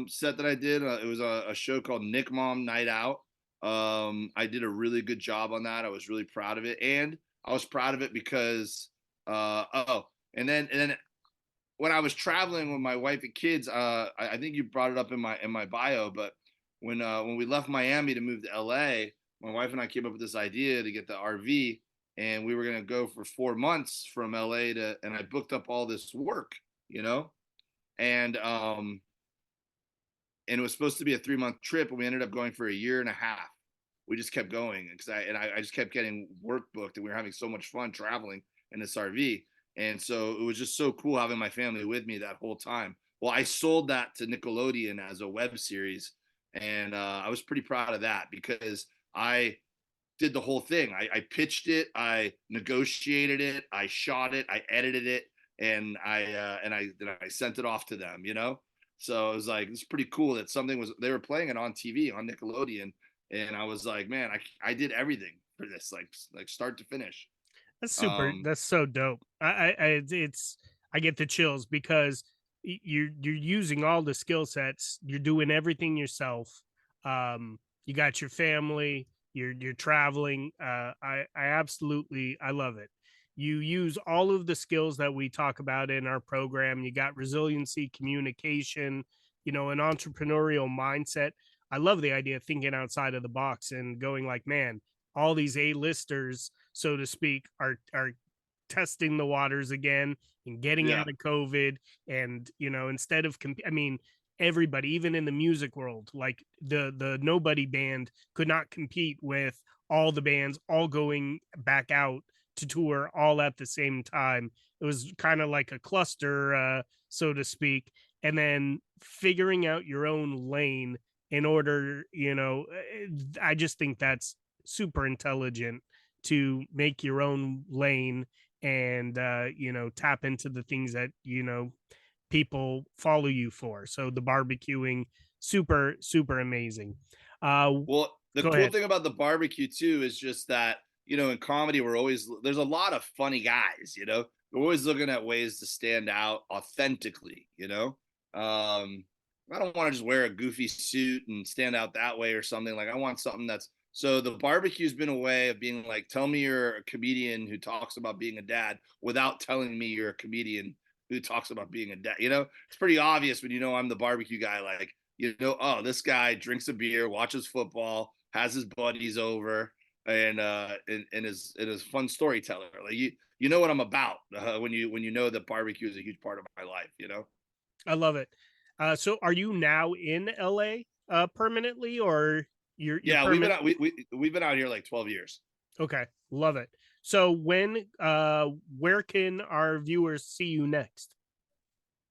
set that I did, it was a show called Nick Mom Night Out. I did a really good job on that. I was really proud of it, and I was proud of it because and then when I was traveling with my wife and kids, I think you brought it up in my bio, but when we left Miami to move to LA, my wife and I came up with this idea to get the RV, and we were going to go for 4 months from LA and I booked up all this work, and it was supposed to be a 3-month trip, and we ended up going for a year and a half. We just kept going because I just kept getting work booked, and we were having so much fun traveling in this RV. And so it was just so cool having my family with me that whole time. Well, I sold that to Nickelodeon as a web series, and I was pretty proud of that because I did the whole thing. I pitched it, I negotiated it, I shot it, I edited it, and I sent it off to them. So it was like, it's pretty cool that they were playing it on TV on Nickelodeon, and I was like, man, I did everything for this, like start to finish. That's super. Um, That's so dope. I get the chills because you're using all the skill sets. You're doing everything yourself. You got your family. You're traveling. I absolutely I love it. You use all of the skills that we talk about in our program. You got resiliency, communication, an entrepreneurial mindset. I love the idea of thinking outside of the box and going like, man, all these A-listers, so to speak, are testing the waters again and getting yeah, out of COVID. And instead of everybody, even in the music world, like the Nobody band could not compete with all the bands all going back out to tour all at the same time. It was kind of like a cluster, so to speak. And then figuring out your own lane in order, I just think that's super intelligent to make your own lane and tap into the things that people follow you for. So the barbecuing, super super amazing. well, the Go cool ahead. thing about the barbecue too is just that, in comedy there's a lot of funny guys, we're always looking at ways to stand out authentically. I don't want to just wear a goofy suit and stand out that way or something. Like, I want something that's, so the barbecue's been a way of being like, tell me you're a comedian who talks about being a dad without telling me you're a comedian who talks about being a dad. It's pretty obvious when I'm the barbecue guy. Like, oh, this guy drinks a beer, watches football, has his buddies over, and is fun storyteller. Like, you know what I'm about when you know that barbecue is a huge part of my life. I love it. So are you now in LA permanently, or you're Yeah, we've been permanent? out we've been out here like 12 years. Okay, love it. So where can our viewers see you next?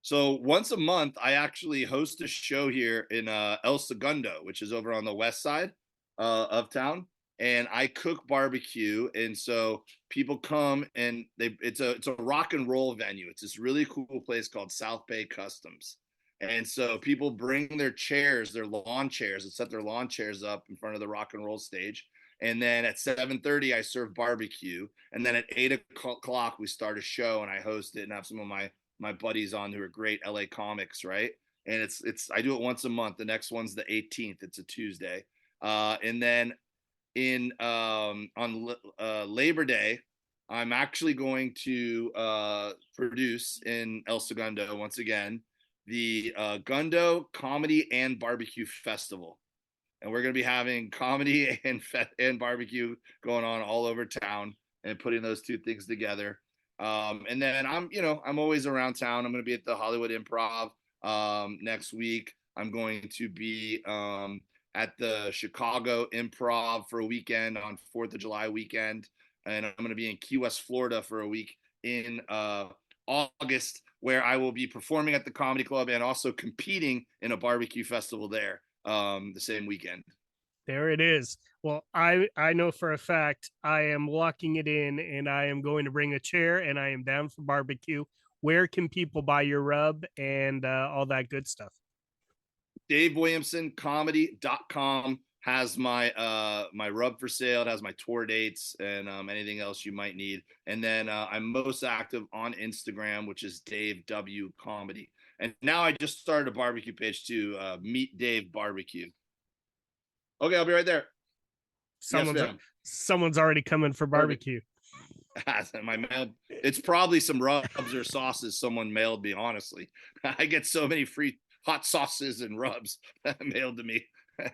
So once a month, I actually host a show here in El Segundo, which is over on the west side of town, and I cook barbecue. And so people come and it's a rock and roll venue. It's this really cool place called South Bay Customs. And so people bring their chairs, their lawn chairs, and set their lawn chairs up in front of the rock and roll stage. And then at 7:30, I serve barbecue. And then at 8 o'clock, we start a show, and I host it and have some of my buddies on who are great LA comics, right? And it's I do it once a month. The next one's the 18th. It's a Tuesday. And then in on Labor Day, I'm actually going to produce in El Segundo once again the Gundo Comedy and Barbecue Festival. And we're going to be having comedy and barbecue going on all over town and putting those two things together. And then I'm always around town. I'm going to be at the Hollywood Improv next week. I'm going to be at the Chicago Improv for a weekend on 4th of July weekend. And I'm going to be in Key West, Florida for a week in August, where I will be performing at the Comedy Club and also competing in a barbecue festival there the same weekend. There it is. Well, I know for a fact I am locking it in, and I am going to bring a chair, and I am down for barbecue. Where can people buy your rub and all that good stuff? DaveWilliamsonComedy.com has my rub for sale. It has my tour dates and anything else you might need. And then I'm most active on Instagram, which is Dave W Comedy. And now I just started a barbecue page too. Meet Dave Barbecue. Okay, I'll be right there. Someone's Yes, ma'am. someone's already coming for barbecue. My mail. It's probably some rubs or sauces someone mailed me. Honestly, I get so many free hot sauces and rubs mailed to me.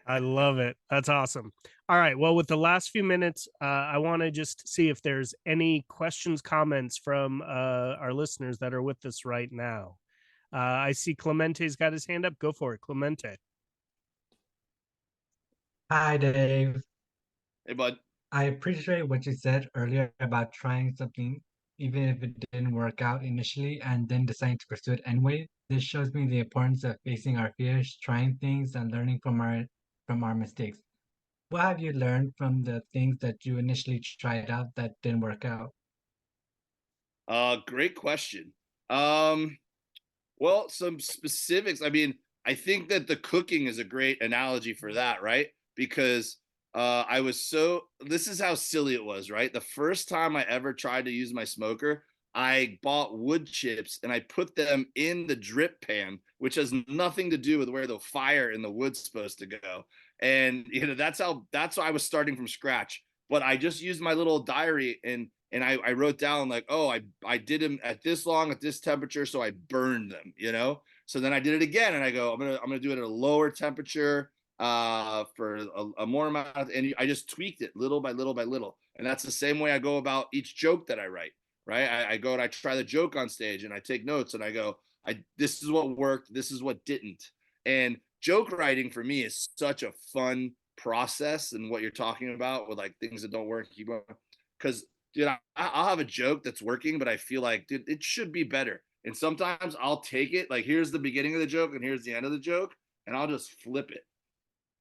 I love it. That's awesome. All right. Well, with the last few minutes, I want to just see if there's any questions, comments from our listeners that are with us right now. I see Clemente's got his hand up. Go for it, Clemente. Hi, Dave. Hey, bud. I appreciate what you said earlier about trying something, even if it didn't work out initially, and then deciding to pursue it anyway. This shows me the importance of facing our fears, trying things, and learning from our mistakes. What have you learned from the things that you initially tried out that didn't work out? Great question. Well, some specifics. I mean, I think that the cooking is a great analogy for that, right? Because This is how silly it was, right? The first time I ever tried to use my smoker, I bought wood chips and I put them in the drip pan, which has nothing to do with where the fire in the wood's supposed to go. And that's why I was starting from scratch. But I just used my little diary and I wrote down like, oh, I did them at this long at this temperature, so I burned them, So then I did it again, and I go, I'm gonna do it at a lower temperature for a more amount, and I just tweaked it little by little by little. And that's the same way I go about each joke that I write, right? I go and I try the joke on stage and I take notes and I go, this is what worked, this is what didn't. And joke writing for me is such a fun process, and what you're talking about with like things that don't work, keep on, because dude, I'll have a joke that's working, but I feel like, dude, it should be better. And sometimes I'll take it, like here's the beginning of the joke and here's the end of the joke, and I'll just flip it.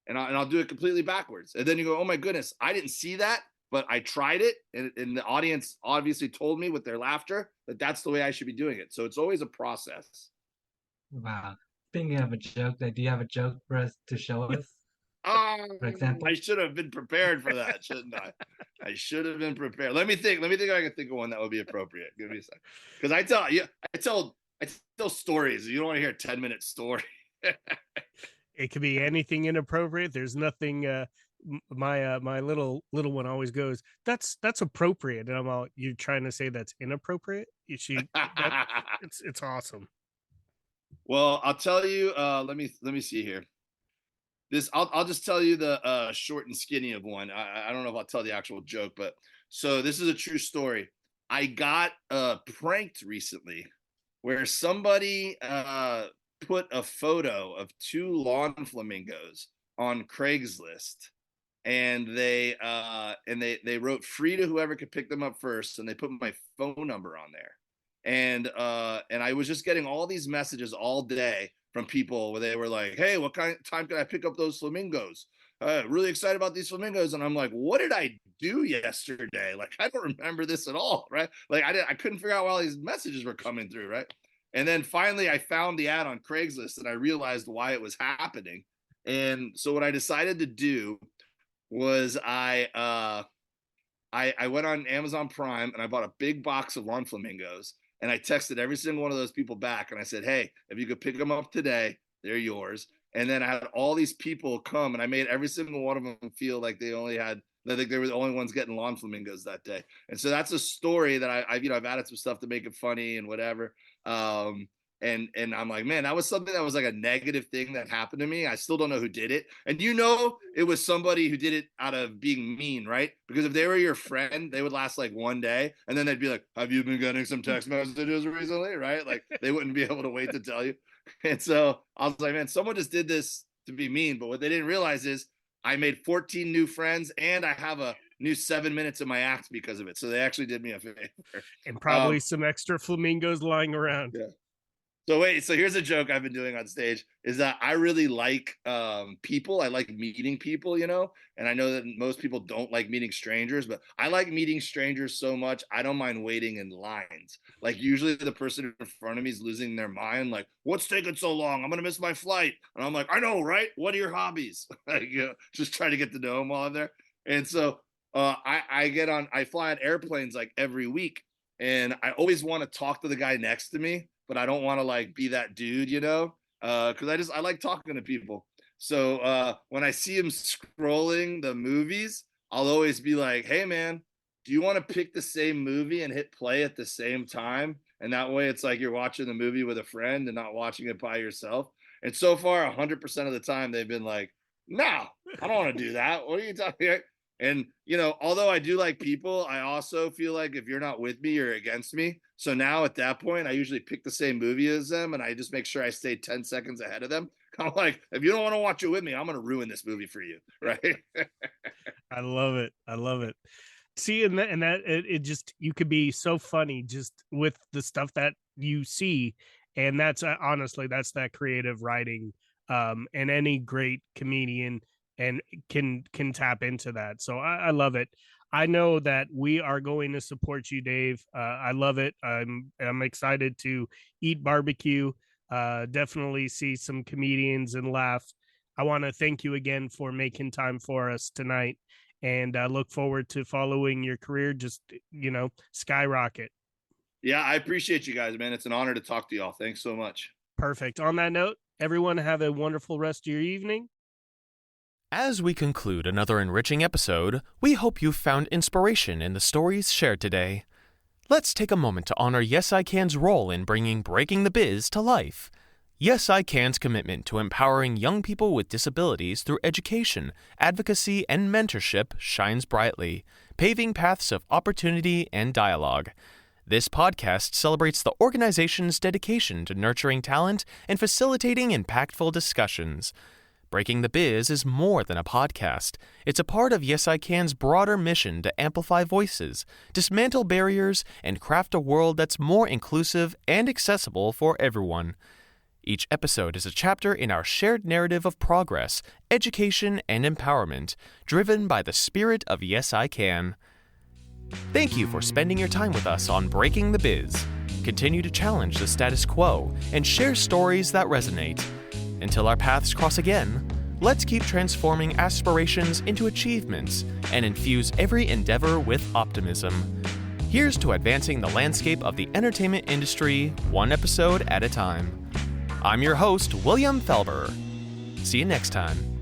And I'll do it completely backwards. And then you go, oh my goodness, I didn't see that, but I tried it. And the audience obviously told me with their laughter that that's the way I should be doing it. So it's always a process. Wow. Speaking of a joke, do you have a joke for us to show us? For example? I should have been prepared for that, shouldn't I? I should have been prepared. Let me think if I can think of one that would be appropriate. Give me a second. Because I tell stories. You don't want to hear a 10-minute story. It could be anything inappropriate. There's nothing. My little one always goes, "That's appropriate," and I'm all, "You trying to say that's inappropriate?" It's awesome. Well, I'll tell you. Let me see here. I'll just tell you the short and skinny of one. I don't know if I'll tell the actual joke, but so this is a true story. I got pranked recently, where somebody put a photo of 2 lawn flamingos on Craigslist, and they wrote free to whoever could pick them up first, and they put my phone number on there, and I was just getting all these messages all day from people where they were like, hey, what kind of time can I pick up those flamingos? Really excited about these flamingos. And I'm like, what did I do yesterday? Like, I don't remember this at all, right? Like I couldn't figure out why all these messages were coming through, right? And then finally I found the ad on Craigslist and I realized why it was happening. And so what I decided to do was I went on Amazon Prime and I bought a big box of lawn flamingos, and I texted every single one of those people back and I said, hey, if you could pick them up today, they're yours. And then I had all these people come, and I made every single one of them feel like they were the only ones getting lawn flamingos that day. And so that's a story that I've added some stuff to make it funny and whatever. And I'm like, man, that was something that was like a negative thing that happened to me. I still don't know who did it. And it was somebody who did it out of being mean, right? Because if they were your friend, they would last like one day, and then they'd be like, have you been getting some text messages recently? Right? Like they wouldn't be able to wait to tell you. And so I was like, man, someone just did this to be mean. But what they didn't realize is I made 14 new friends, and I have a new 7 minutes in my act because of it. So they actually did me a favor. And probably some extra flamingos lying around. Yeah. So here's a joke I've been doing on stage, is that I really like people. I like meeting people, and I know that most people don't like meeting strangers, but I like meeting strangers so much. I don't mind waiting in lines. Like usually the person in front of me is losing their mind. Like, what's taking so long? I'm going to miss my flight. And I'm like, I know, right? What are your hobbies? Like, just try to get to know them while I'm there. And so I fly on airplanes like every week, and I always want to talk to the guy next to me, but I don't want to like be that dude, because I like talking to people. So when I see him scrolling the movies, I'll always be like, hey man, do you want to pick the same movie and hit play at the same time? And that way it's like you're watching the movie with a friend and not watching it by yourself. And so far, 100% of the time they've been like, no, I don't want to do that. What are you talking about? And, although I do like people, I also feel like if you're not with me, you're against me. So now at that point, I usually pick the same movie as them, and I just make sure I stay 10 seconds ahead of them. I'm like, if you don't want to watch it with me, I'm going to ruin this movie for you. Right. I love it. See, and that it just, you could be so funny just with the stuff that you see. And that's honestly, that's that creative writing. And any great comedian and can tap into that. So I love it. I know that we are going to support you, Dave. I love it. I'm excited to eat barbecue. Definitely see some comedians and laugh. I want to thank you again for making time for us tonight, and I look forward to following your career just, skyrocket. Yeah, I appreciate you guys, man. It's an honor to talk to y'all. Thanks so much. Perfect. On that note, everyone have a wonderful rest of your evening. As we conclude another enriching episode, we hope you've found inspiration in the stories shared today. Let's take a moment to honor Yes I Can's role in bringing Breaking the Biz to life. Yes I Can's commitment to empowering young people with disabilities through education, advocacy, and mentorship shines brightly, paving paths of opportunity and dialogue. This podcast celebrates the organization's dedication to nurturing talent and facilitating impactful discussions. Breaking the Biz is more than a podcast. It's a part of Yes I Can's broader mission to amplify voices, dismantle barriers, and craft a world that's more inclusive and accessible for everyone. Each episode is a chapter in our shared narrative of progress, education, and empowerment, driven by the spirit of Yes I Can. Thank you for spending your time with us on Breaking the Biz. Continue to challenge the status quo and share stories that resonate. Until our paths cross again, let's keep transforming aspirations into achievements and infuse every endeavor with optimism. Here's to advancing the landscape of the entertainment industry, one episode at a time. I'm your host, William Felber. See you next time.